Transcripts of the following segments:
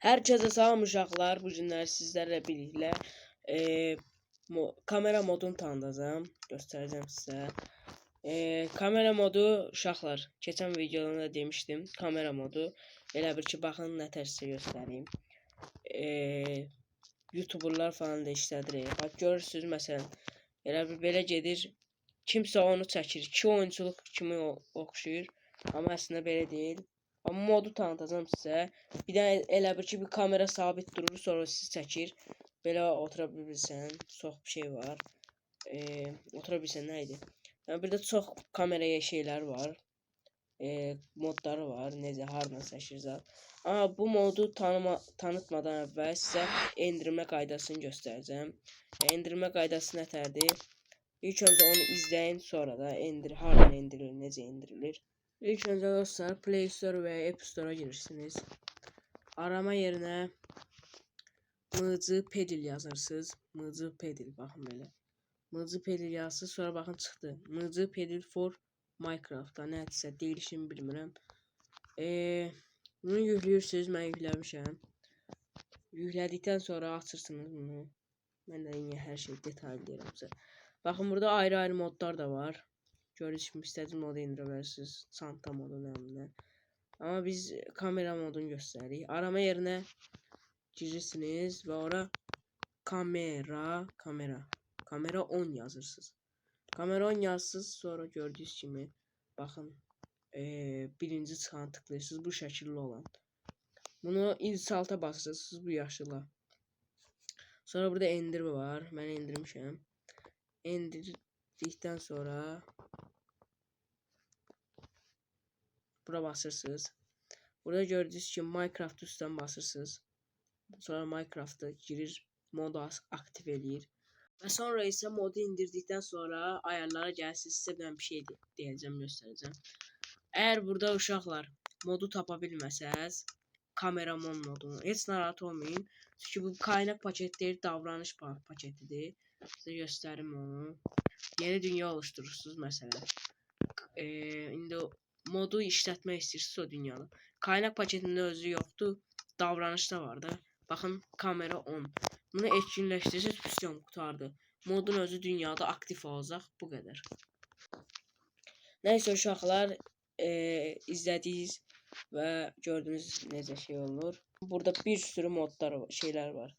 Herkese salam uşaqlar. Bu günlər sizlərlə birlikdə kamera modunu tanıdacağam, göstərəcəm sizə. Kamera modu uşaqlar, keçən videoda da demişdim. Kamera modu elə bir ki, baxın nə tərsə göstəreyim. YouTuberlar falan da işlədir. Bax görürsüz məsələn, elə bir belə gedir. Kimsə onu çəkir. 2 oyunçuluq kimi oxşuyur, amma əslində belə deyil. Amma modu tanıtacağım sizə. Bir də elə bir ki, bir kamera sabit durur, sonra siz çəkir. Belə otura bilirsən. Çox bir şey var. Otura bilirsən nə idi? Yəni bir də çox kameraya şeylər var. Modları var. Necə hardan çəkirsən. Amma bu modu tanıtmadan əvvəl sizə endirmə qaydasını göstərəcəm. Endirmə qaydası nətərdir? İlk öncə onu izləyin, sonra da hardan endirilir, necə endirilir. İlk önce dostlar Play Store ve App Store'a girirsiniz. Arama yerine MCPedil yazırsınız. MCPedil bakın böyle. MCPedil yazsınız, sonra bakın çıxdı. MCPedil for Minecraft'da nədirsə deyilişini bilmirəm. Bunu yüklüyorsunuz, mən yükləmişəm. Yüklədikdən sonra açırsınız bunu. Mən də yine hər şey detaylı deyirəm sizə. Bakın burada ayrı-ayrı modlar da var. Gördüğünüz gibi istediğiniz modu indirebilirsiniz. Çanta modu önemli. Ama biz kamera modunu gösterdik. Arama yerine girirsiniz ve orada kamera 10 yazırsınız. Kamera 10 yazsınız, sonra gördüğünüz gibi bakın birinci çıxanı tıklayırsınız, bu şəkilli olan. Bunu insalta basırsınız, bu yaşıla. Sonra burada endir var. Ben indirmişəm. Endirdikdən sonra bura basırsınız. Burada gördüğünüz gibi Minecraft üstten basırsınız. Sonra Minecraft'a girir, modu aktif eləyir. Və sonra isə modu indirdikdən sonra ayarlara gəlsiniz. Sizə ben bir şey deyəcəm, göstərəcəm. Eğer burada uşaqlar modu tapa bilməsəz, Kameraman modunu heç narahat olmayın. Çünki bu kaynak paket deyil, davranış paketidir. Sizə göstərim onu. Yeni dünya oluşturursunuz məsələn. İndi modu işlətmək istəyirsiniz o dünyanı. Kaynak paketində özü yoxdur, davranışda var da. Baxın, kamera 10. Bunu etkinləşdirirsiniz, pisyon qutardı. Modun özü dünyada aktif olacaq, bu qədər. Nəysə uşaqlar, izlədiniz və gördünüz necə şey olur. Burada bir sürü modlar var, şeylər var.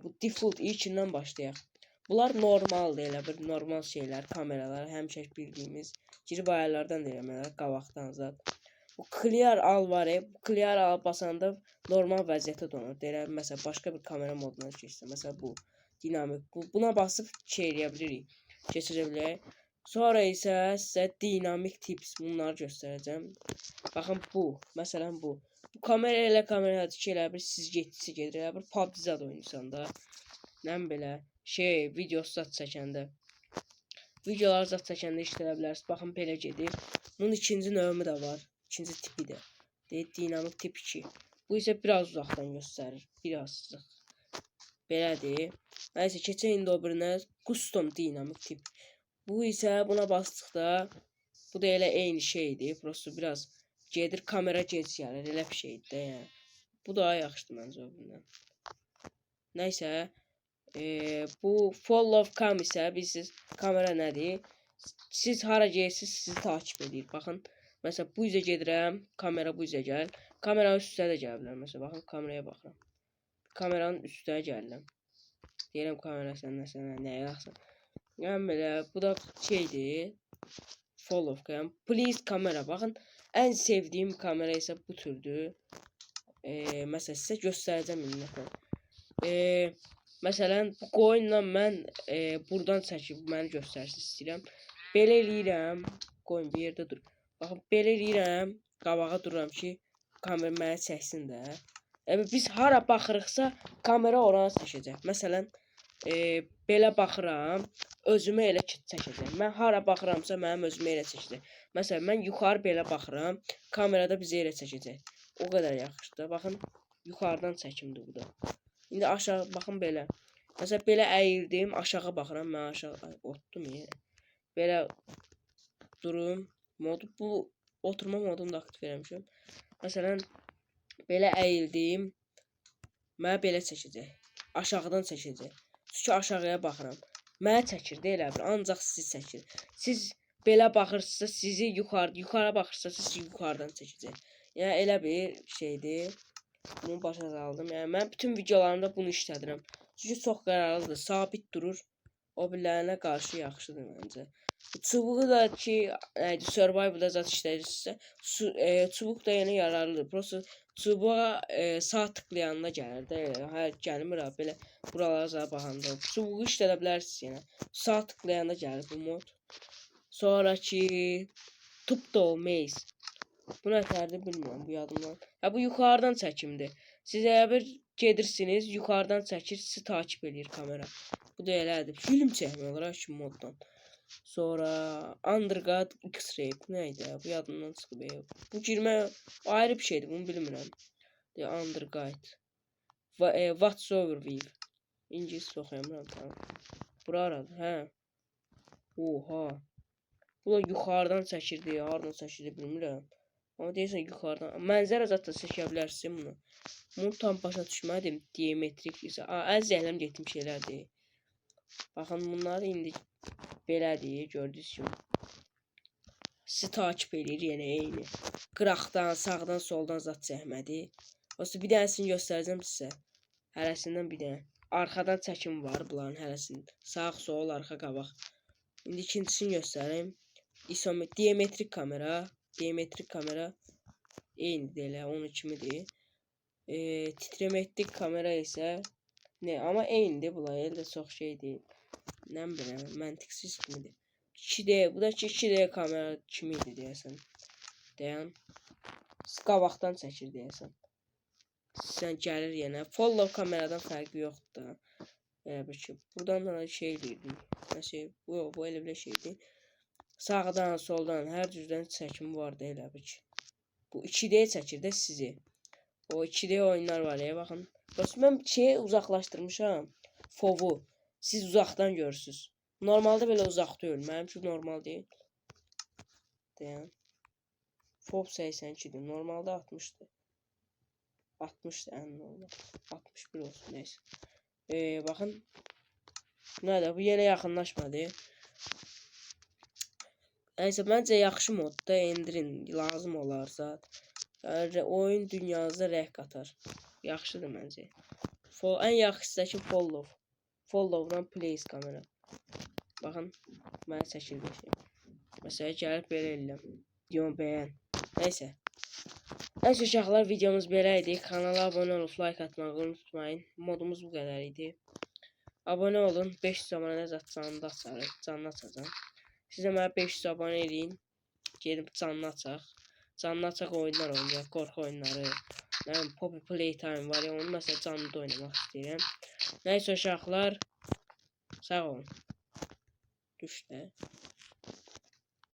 Bu default ilkindən başlayaq. Bunlar normaldır, elə bir normal şeylər, kameralar, həmişə bildiyimiz girib ayarlardan deyirəm, qabaqdan zat. Bu clear al var, bu clear al basanda normal vəziyyətə donur. Deyirəm, məsələn, başqa bir kamera moduna keçsə, məsələn bu dinamik. Buna basıb şey eləyə bilirik, keçirə bilərik. Sonra isə sizə dinamik tips bunları göstərəcəm. Baxın bu, məsələn bu. Bu kamera ilə kameradır ki, elə bir siz getdisi gedir, elə bir PUBG oynayırsan da. Nəm belə şey, video zat çəkəndə. Videolar zat çəkəndə işləyə bilərsiniz. Baxın belə gedir. Bunun ikinci növü də var. İkinci tipi də. Deyir, dinamik tip 2. Bu isə biraz uzaqdan göstərir. Biraz. Belədir. Nəysə, keçək indi o birinə. Custom dinamik tip. Bu isə buna basdıqda bu da elə eyni şeydir. Prosto biraz gedir, kamera gec gəlir. Elə bir şeydir də yəni. Bu daha yaxşıdır məncə o birindən. Nəysə. Bu follow cam isə bilirsiniz kamera nədir? Siz hara gedirsiniz sizi takip edir. Baxın, məsələn bu üzə gedirəm, kamera bu üzə gəlir. Kameranın üstünə də gələ bilər. Məsələn baxın, kameraya baxıram. Kameranın üstünə gəlirəm. Deyirəm kamera səndən nəyə yaxşı. Yəni belə bu da şeydir. Follow cam. Please kamera. Baxın, ən sevdiyim kamera isə bu türdür. Məsələn sizə göstərəcəm indi. Məsələn, bu qoyunla mən buradan çəkib məni göstərsin istəyirəm. Belə eləyirəm. Qoyun bir yerdə dur. Baxın, belə eləyirəm. Qabağa dururam ki, kamera məni çəksin də. Biz hara baxırıqsa, kamera oraya çəkəcək. Məsələn, belə baxıram, özümü elə çəkəcək. Mən hara baxıramsa, mənim özümü elə çəkəcək. Məsələn, mən yuxarı belə baxıram, kamerada bizi elə çəkəcək. O qədər yaxşıdır. Baxın, yuxarıdan çəkimdir bu da. İndi aşağı baxın belə. Məsələn belə əyildim, aşağı baxıram, mən aşağı otdum ya. Belə durum modu bu oturma modunu da aktiv eləmişəm. Məsələn belə əyildim, Mənə belə çəkəcək. Aşağıdan çəkəcək. Çünki aşağıya baxıram. Mənə çəkir də elə bir. Ancaq sizi çəkir. Siz belə baxırsınızsa sizi yuxarı baxırsınızsa sizi yuxarıdan çəkəcək. Yəni elə bir şeydir. Bunu başa saldım. Yəni mən bütün videolarımda bunu işlədirəm. Çünki çox qərarlıdır, sabit durur. O birlərinə qarşı yaxşıdır məncə. Çubuğu da ki, Survival'da zat işləyirsə, çubuq da yenə yararlıdır. Prosta çubuğa sağ tıklayanda gəlir də, hər gəlmir ha belə buralara zə baxanda. Çubuğu işlədə bilərsiniz yenə. Sağ tıklayanda gəlir bu mod. Sonraki Tupdo Maze. Bu nətərdir bilmirəm bu yadımdan. Ha bu yuxarıdan çəkimdir. Siz əgər bir gedirsiniz, yuxarıdan çəkir, sizi takip edir kamera. Bu da elədir. Film çəkmək olar ki moddan. Sonra Underground X-Ray bu nə idi? Bu yadımdan çıxıb. Bu girmə ayrı bir şeydir, bunu bilmirəm. The Underground. What's Overview. İngilis oxuyamıram tamam. Bura aradı, hə. Oha. Bu da yuxarıdan çəkirdi, hardan çəkirdi bilmirəm. Amma deyirsən yuxarıdan. Mənzərə zətdə çəkə bilərsən bunu. Bunu tam başa düşmədim. Diametrik isə. Əz zəhləm getdim şeylərdir. Baxın bunları indi belədir, gördünüz kimi. Sizi takip edir yenə eyni. Qıraqdan, sağdan, soldan zat çəkmədi. Olsa bir dənəsini göstərəcəm sizə. Hərəsindən bir dənə. Arxadan çəkim var bunların hərəsinin. Sağ, sol, arxa, qabaq. İndi ikincisini göstərim. Diametrik kamera. Diametrik kamera eynidir elə, onun kimidir. Titremətlik kamera isə nə, amma eynidir bunlar, elə çox şey deyil. Nə biləm, məntiqsiz kimidir. 2D, bu da 2D kamera kimidir deyəsən. Dayan. Qabaqdan çəkir deyəsən. Sən gəlir yenə. Follow kameradan fərqi yoxdur da. Elə bir ki, buradan da şey deyirdik. Nəsə, bu elə bir şeydir. Sağdan, soldan, hər cürdən çəkim vardı elə bir ki. Bu 2D çəkir də sizi. O 2D oyunlar var ya, baxın. Mən şeyi uzaqlaşdırmışam. Fovu. Siz uzaqdan görürsünüz. Normalda belə uzaq deyil. Mənim üçün normal deyil. Dayan. Fov 82'dir. Normalda 60'dır. 60'dır ən normal. 61 olsun neyse. Baxın. Nədir? Bu yenə yaxınlaşmadı. Neyse məncə yaxşı modda endirin. Lazım olarsa. Yəni oyun dünyasına rəh qatar. Yaxşıdır məncə. Ən yaxşısı follow. Follow'dan place kamera. Baxın. Mənə çəkildi şey. Məsələn gəlib belə eləyəm. Videomu bəyən. Neyse. Neyse uşaqlar, videomuz belə idi. Kanala abunə olub like atmağı unutmayın. Modumuz bu qədər idi. Abunə olun. 500 abunədə zat canlı açacağım. Siz də mənə 500 abunə edin. Gedib canlı açaq. Canlı açaq oyunlar oynayaq. Qorxu oyunları. Poppy Playtime var ya, onu məsələn canlıda oynamaq istəyirəm. Neyse uşaqlar. Sağ olun. Düşdə.